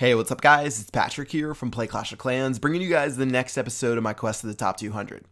Hey, what's up guys? It's Patrick here from Play Clash of Clans, bringing you guys the next episode of my quest to the top 200.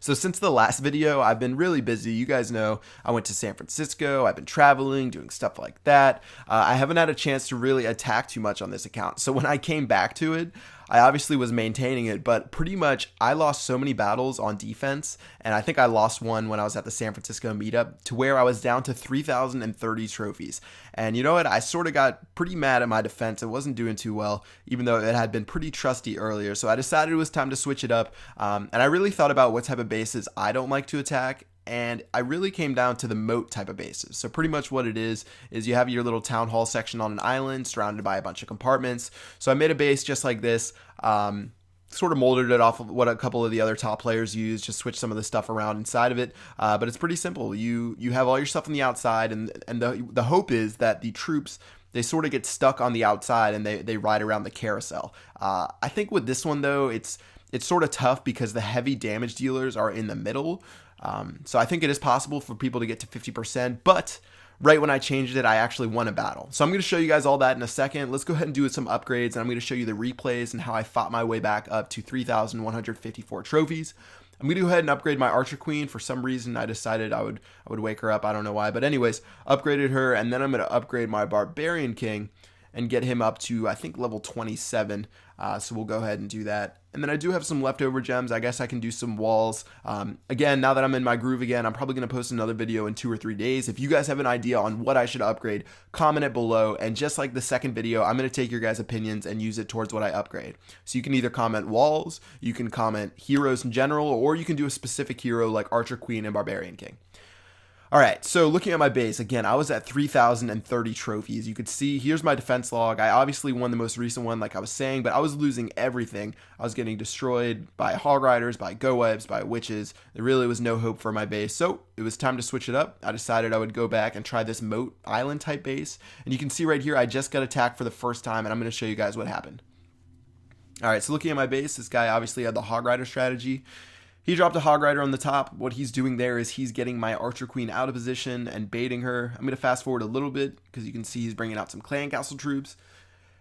So since the last video, I've been really busy. You guys know I went to San Francisco, I've been traveling, doing stuff like that. I haven't had a chance to really attack too much on this account. So when I came back to it, I obviously was maintaining it, but pretty much I lost so many battles on defense, and I think I lost one when I was at the San Francisco meetup to where I was down to 3,030 trophies. And you know what? I sort of got pretty mad at my defense. It wasn't doing too well, even though it had been pretty trusty earlier. So I decided it was time to switch it up, and I really thought about what type of bases I don't like to attack. And I really came down to the moat type of bases. So pretty much what it is you have your little town hall section on an island surrounded by a bunch of compartments. So I made a base just like this, sort of molded it off of what a couple of the other top players use, just switch some of the stuff around inside of it. But it's pretty simple. You have all your stuff on the outside, and the hope is that the troops, they sort of get stuck on the outside and they ride around the carousel. I think with this one though, it's sort of tough because the heavy damage dealers are in the middle. So I think it is possible for people to get to 50%, but right when I changed it, I actually won a battle. So I'm going to show you guys all that in a second. Let's go ahead and do some upgrades, and I'm going to show you the replays and how I fought my way back up to 3,154 trophies. I'm going to go ahead and upgrade my Archer Queen. For some reason, I decided I would wake her up. I don't know why, but anyways, upgraded her, and then I'm going to upgrade my Barbarian King and get him up to, I think, level 27. So we'll go ahead and do that. And then I do have some leftover gems. I guess I can do some walls. Again, now that I'm in my groove again, I'm probably going to post another video in 2 or 3 days. If you guys have an idea on what I should upgrade, comment it below. And just like the second video, I'm going to take your guys' opinions and use it towards what I upgrade. So you can either comment walls, you can comment heroes in general, or you can do a specific hero like Archer Queen and Barbarian King. All right, so looking at my base, again, I was at 3,030 trophies. You could see, here's my defense log. I obviously won the most recent one, like I was saying, but I was losing everything. I was getting destroyed by hog riders, by go webs, by witches. There really was no hope for my base, so it was time to switch it up. I decided I would go back and try this moat island type base. And you can see right here, I just got attacked for the first time, and I'm going to show you guys what happened. All right, so looking at my base, this guy obviously had the hog rider strategy. He dropped a hog rider on the top. What he's doing there is he's getting my Archer Queen out of position and baiting her. I'm going to fast forward a little bit because you can see he's bringing out some clan castle troops.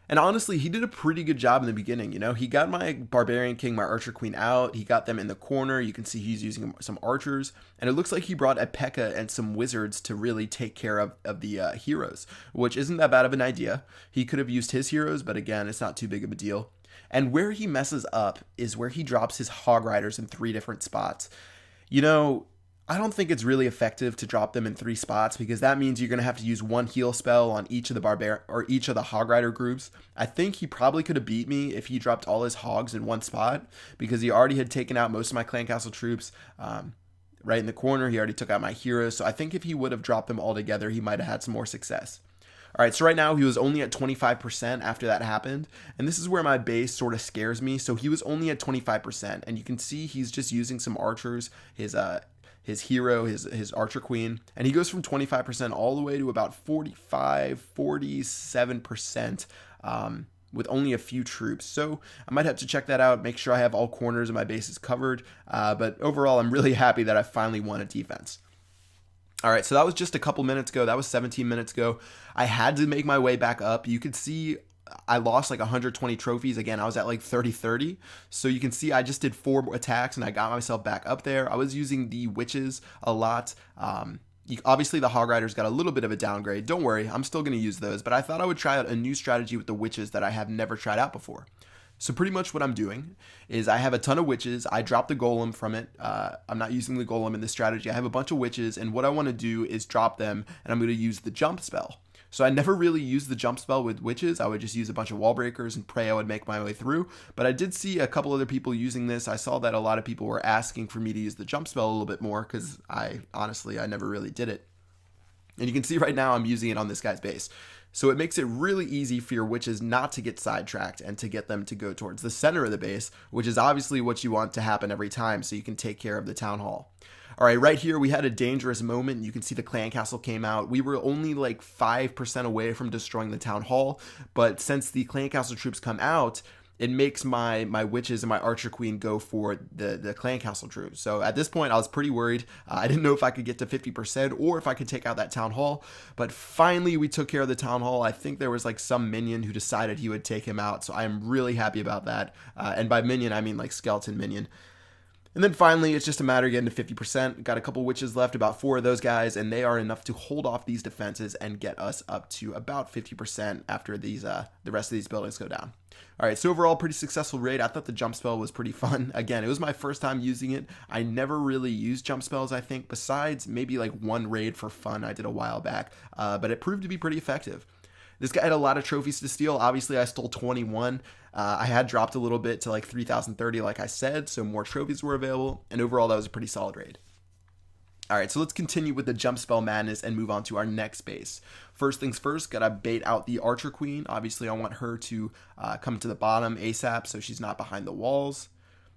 And honestly, he did a pretty good job in the beginning. You know, he got my Barbarian King, my Archer Queen out. He got them in the corner. You can see he's using some archers. And it looks like he brought a P.E.K.K.A. and some wizards to really take care of the heroes, which isn't that bad of an idea. He could have used his heroes, but again, it's not too big of a deal. And where he messes up is where he drops his hog riders in 3 different spots. You know, I don't think it's really effective to drop them in 3 spots because that means you're going to have to use 1 heal spell on each of the hog rider groups. I think he probably could have beat me if he dropped all his hogs in 1 spot because he already had taken out most of my clan castle troops. Right in the corner, he already took out my heroes. So I think if he would have dropped them all together, he might have had some more success. All right, so right now he was only at 25% after that happened, and this is where my base sort of scares me. So he was only at 25%, and you can see he's just using some archers, his hero, his Archer Queen, and he goes from 25% all the way to about 47%, with only a few troops. So I might have to check that out, make sure I have all corners of my bases covered, but overall I'm really happy that I finally won a defense. All right, so that was just a couple minutes ago. That was 17 minutes ago. I had to make my way back up. You could see I lost like 120 trophies. Again, I was at like 30. So you can see I just did 4 attacks and I got myself back up there. I was using the witches a lot. Obviously, the hog riders got a little bit of a downgrade. Don't worry, I'm still going to use those. But I thought I would try out a new strategy with the witches that I have never tried out before. So pretty much what I'm doing is I have a ton of witches. I dropped the golem from it. I'm not using the golem in this strategy. I have a bunch of witches, and what I want to do is drop them, and I'm going to use the jump spell. So I never really used the jump spell with witches. I would just use a bunch of wall breakers and pray I would make my way through. But I did see a couple other people using this. I saw that a lot of people were asking for me to use the jump spell a little bit more because I never really did it. And you can see right now I'm using it on this guy's base. So it makes it really easy for your witches not to get sidetracked and to get them to go towards the center of the base, which is obviously what you want to happen every time so you can take care of the town hall. All right, right here we had a dangerous moment. You can see the clan castle came out. We were only like 5% away from destroying the town hall, but since the clan castle troops come out, it makes my witches and my archer queen go for the clan castle troops. So at this point, I was pretty worried. I didn't know if I could get to 50% or if I could take out that town hall. But finally, we took care of the town hall. I think there was like some minion who decided he would take him out. So I am really happy about that. And by minion, I mean like skeleton minion. And then finally, it's just a matter of getting to 50%. Got a couple witches left, about 4 of those guys, and they are enough to hold off these defenses and get us up to about 50% after these the rest of these buildings go down. All right, so overall, pretty successful raid. I thought the jump spell was pretty fun. Again, it was my first time using it. I never really used jump spells, I think, besides maybe like one raid for fun I did a while back, but it proved to be pretty effective. This guy had a lot of trophies to steal. Obviously, I stole 21. I had dropped a little bit to like 3,030, like I said, so more trophies were available. And overall, that was a pretty solid raid. All right, so let's continue with the jump spell madness and move on to our next base. First things first, gotta bait out the archer queen. Obviously, I want her to come to the bottom ASAP so she's not behind the walls.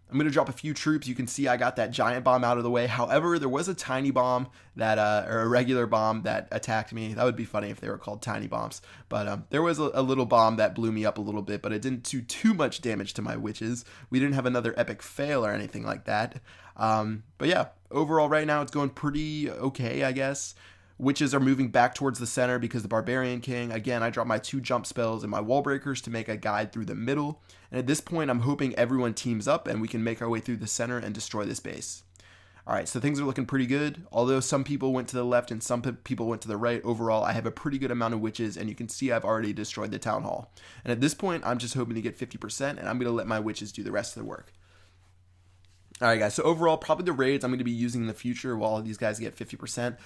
I'm going to drop a few troops. You can see I got that giant bomb out of the way. However, there was a tiny bomb that, or a regular bomb that attacked me. That would be funny if they were called tiny bombs. But there was a little bomb that blew me up a little bit, but it didn't do too much damage to my witches. We didn't have another epic fail or anything like that. But yeah, overall right now it's going pretty okay, I guess. Witches are moving back towards the center because the Barbarian King, again, I dropped my 2 jump spells and my wall breakers to make a guide through the middle. And at this point, I'm hoping everyone teams up and we can make our way through the center and destroy this base. All right, so things are looking pretty good. Although some people went to the left and some people went to the right, overall, I have a pretty good amount of witches, and you can see I've already destroyed the town hall. And at this point, I'm just hoping to get 50%, and I'm going to let my witches do the rest of the work. All right, guys, so overall, probably the raids I'm going to be using in the future while these guys get 50%.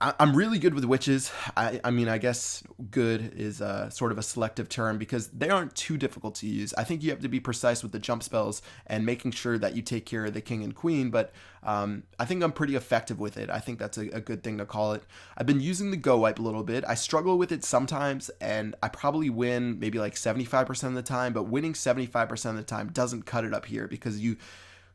I'm really good with witches. I mean, I guess good is sort of a selective term because they aren't too difficult to use. I think you have to be precise with the jump spells and making sure that you take care of the king and queen, but I think I'm pretty effective with it. I think that's a good thing to call it. I've been using the go wipe a little bit. I struggle with it sometimes, and I probably win maybe like 75% of the time, but winning 75% of the time doesn't cut it up here because you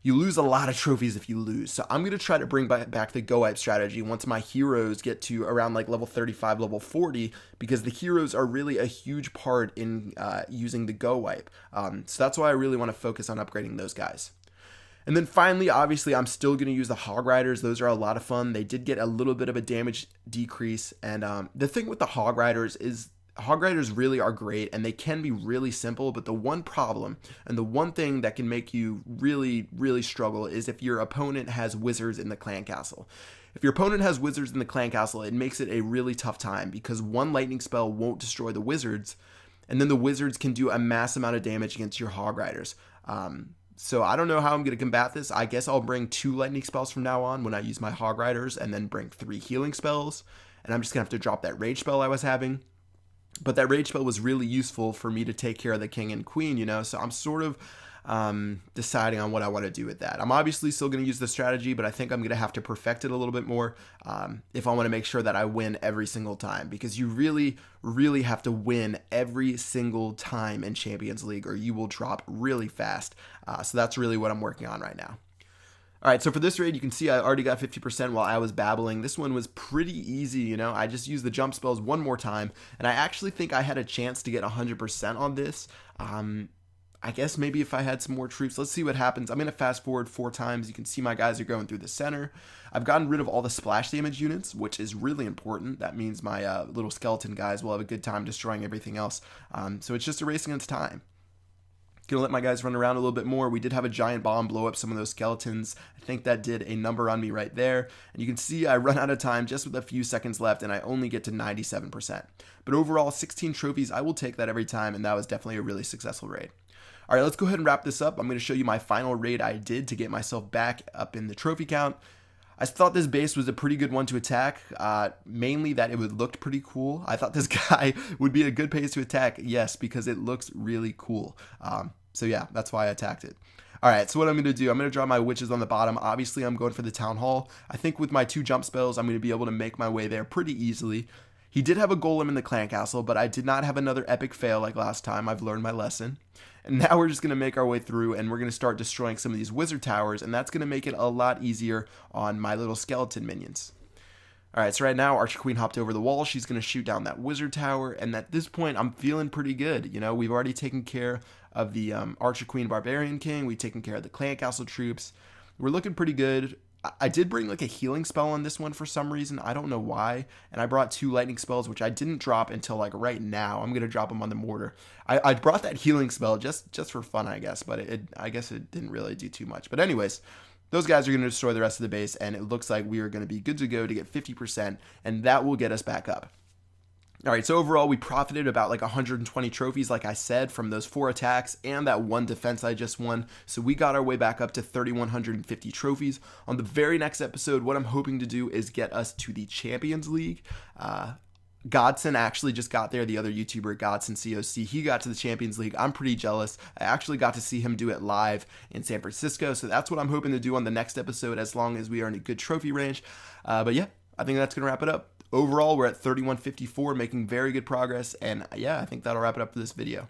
lose a lot of trophies if you lose. So I'm going to try to bring back the go wipe strategy once my heroes get to around like level 35, level 40, because the heroes are really a huge part in using the go wipe. So that's why I really want to focus on upgrading those guys. And then finally, obviously, I'm still going to use the Hog Riders. Those are a lot of fun. They did get a little bit of a damage decrease. And the thing with the Hog Riders is Hog Riders really are great, and they can be really simple, but the one problem and the one thing that can make you really, really struggle is if your opponent has wizards in the clan castle. If your opponent has wizards in the clan castle, it makes it a really tough time because one lightning spell won't destroy the wizards, and then the wizards can do a mass amount of damage against your Hog Riders. So I don't know how I'm going to combat this. I guess I'll bring 2 lightning spells from now on when I use my Hog Riders, and then bring 3 healing spells, and I'm just going to have to drop that rage spell I was having. But that rage spell was really useful for me to take care of the king and queen, you know, so I'm sort of deciding on what I want to do with that. I'm obviously still going to use the strategy, but I think I'm going to have to perfect it a little bit more if I want to make sure that I win every single time, because you really, really have to win every single time in Champions League or you will drop really fast. So that's really what I'm working on right now. All right, so for this raid, you can see I already got 50% while I was babbling. This one was pretty easy, you know. I just used the jump spells one more time, and I actually think I had a chance to get 100% on this. I guess maybe if I had some more troops. Let's see what happens. I'm going to fast forward 4 times. You can see my guys are going through the center. I've gotten rid of all the splash damage units, which is really important. That means my little skeleton guys will have a good time destroying everything else. So it's just a race against time. Gonna let my guys run around a little bit more. We did have a giant bomb blow up some of those skeletons. I think that did a number on me right there. And you can see I run out of time just with a few seconds left, and I only get to 97%. But overall, 16 trophies, I will take that every time, and that was definitely a really successful raid. All right, let's go ahead and wrap this up. I'm going to show you my final raid I did to get myself back up in the trophy count. I thought this base was a pretty good one to attack, mainly that it looked pretty cool. I thought this guy would be a good base to attack, yes, because it looks really cool. So yeah, that's why I attacked it. All right, so what I'm going to do, I'm going to draw my witches on the bottom. Obviously, I'm going for the town hall. I think with my 2 jump spells, I'm going to be able to make my way there pretty easily. He did have a golem in the clan castle, but I did not have another epic fail like last time. I've learned my lesson. And now we're just going to make our way through, and we're going to start destroying some of these wizard towers, and that's going to make it a lot easier on my little skeleton minions. All right, so right now Archer Queen hopped over the wall. She's going to shoot down that wizard tower, and at this point, I'm feeling pretty good. You know, we've already taken care of the Archer Queen Barbarian King. We've taken care of the Clan Castle troops. We're looking pretty good. I did bring like a healing spell on this one for some reason. I don't know why. And I brought 2 lightning spells, which I didn't drop until like right now. I'm going to drop them on the mortar. I brought that healing spell just for fun, I guess. But I guess it didn't really do too much. But anyways, those guys are going to destroy the rest of the base. And it looks like we are going to be good to go to get 50%. And that will get us back up. All right, so overall, we profited about like 120 trophies, like I said, from those 4 attacks and that 1 defense I just won. So we got our way back up to 3,150 trophies. On the very next episode, what I'm hoping to do is get us to the Champions League. Godson actually just got there, the other YouTuber, Godson COC. He got to the Champions League. I'm pretty jealous. I actually got to see him do it live in San Francisco. So that's what I'm hoping to do on the next episode, as long as we are in a good trophy range. But yeah, I think that's going to wrap it up. Overall, we're at 3154, making very good progress, and yeah, I think that'll wrap it up for this video.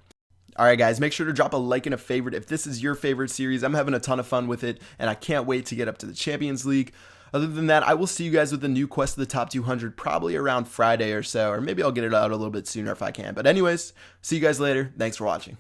Alright guys, make sure to drop a like and a favorite if this is your favorite series. I'm having a ton of fun with it, and I can't wait to get up to the Champions League. Other than that, I will see you guys with the new Quest of the Top 200 probably around Friday or so, or maybe I'll get it out a little bit sooner if I can. But anyways, see you guys later. Thanks for watching.